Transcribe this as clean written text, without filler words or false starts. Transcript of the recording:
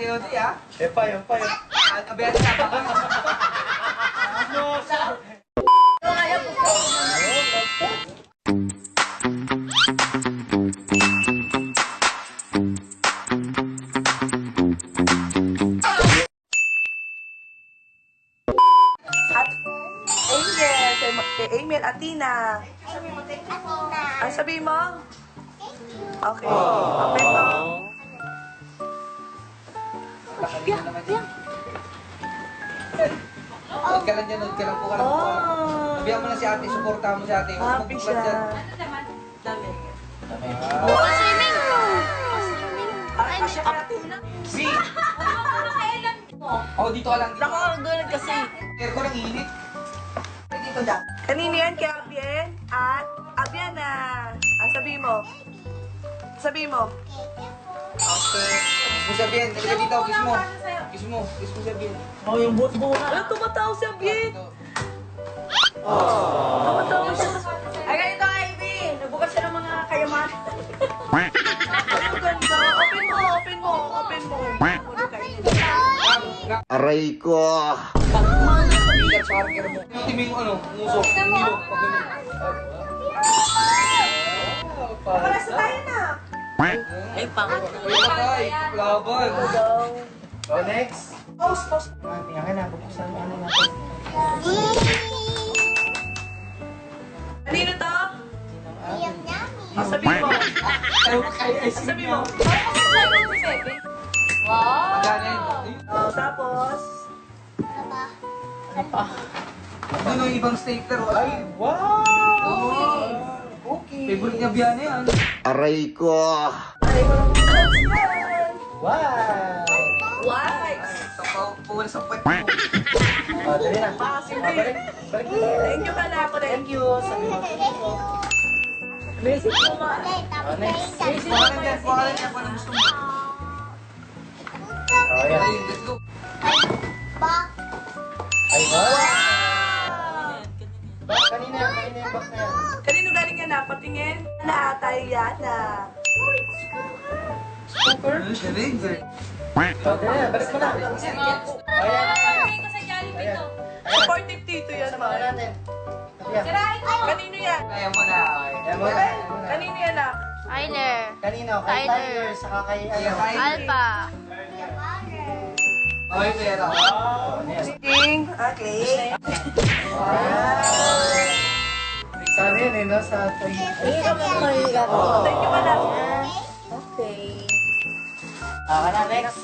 Ate Odi, ha? Yung pa. Abiyan na ba? At Angel, kay Emil, Atina. Ang sabi mo? Okay. Okay mo. Huwag ka lang dyan, huwag ka lang po ka lang po. Sabihan mo na si ate, supportahan mo si ate. Huwag Happy magbukas siya. dyan. Swimming pool. Ay, siya ate. B! Oh, dito ka lang. Dito ka lang. Nakakagulat kasi. Aircon ang init. Dito na. Kanino yan? Kay Abien? At Abien na. Ang sabi mo? Sabi mo? Okay. Kiss mo sabihin. Talaga dito, kiss mo. Kiss mo. Kiss mo sabihin. Oh, yung buhok na. Ano, tumatawa si Abien? Tumatawa siya. Ay, ganito, Ivy. Nagbukas siya ng mga kayaman. Ang ganda. Open mo, open mo, open mo. Aray ko. Peter Parker mo. Yung timing mo, ano, musok. Hindi mo, pag ganun. Paras na tayo na. Ay, patay. Laban. Oh, next. Pause, pause. Tingnan na, buksan mo ano natin. Kanino to? Ang sabi mo? Ang sabi mo? Ganin. Oh, tapos? Doon yung ibang stapler. Ay, wow! Okay. Favorite niya Biana yan. Aray ko. Ay, walang yan. Wow! Why? Puwal sa puwet mo. Oh, dali na. Positive. Balik. Balik mo. Thank you ka na ako rin. Thank you. Sabi mo. Basic mo ma. Oh, next. Kuha ka lang dyan. Kuha ka lang dyan. Kung anong gusto mo. Oh, yan. Ay, let's go. Ay, wow! Kanina yung box na yan. Kanino galing yan na? Patingin? Na tayo yan na. Galing, sir. Oh, dali na. Balik mo na. Oh, yan. Ayan. Supportive tito yan, Sama ma. natin. Ayan. Kanino yan? Kaya mo na. Ayan mo na. Kanino yan na? Tyler. Kanino? Kay Tyler. Tyler. Saka kay Kaya ano. tayo. Alpha. Okay, pera. Oh, yes. Ting. Okay. Sabi yun eh, no? Sa toy. Thank you ka na. Okay. Ah, next.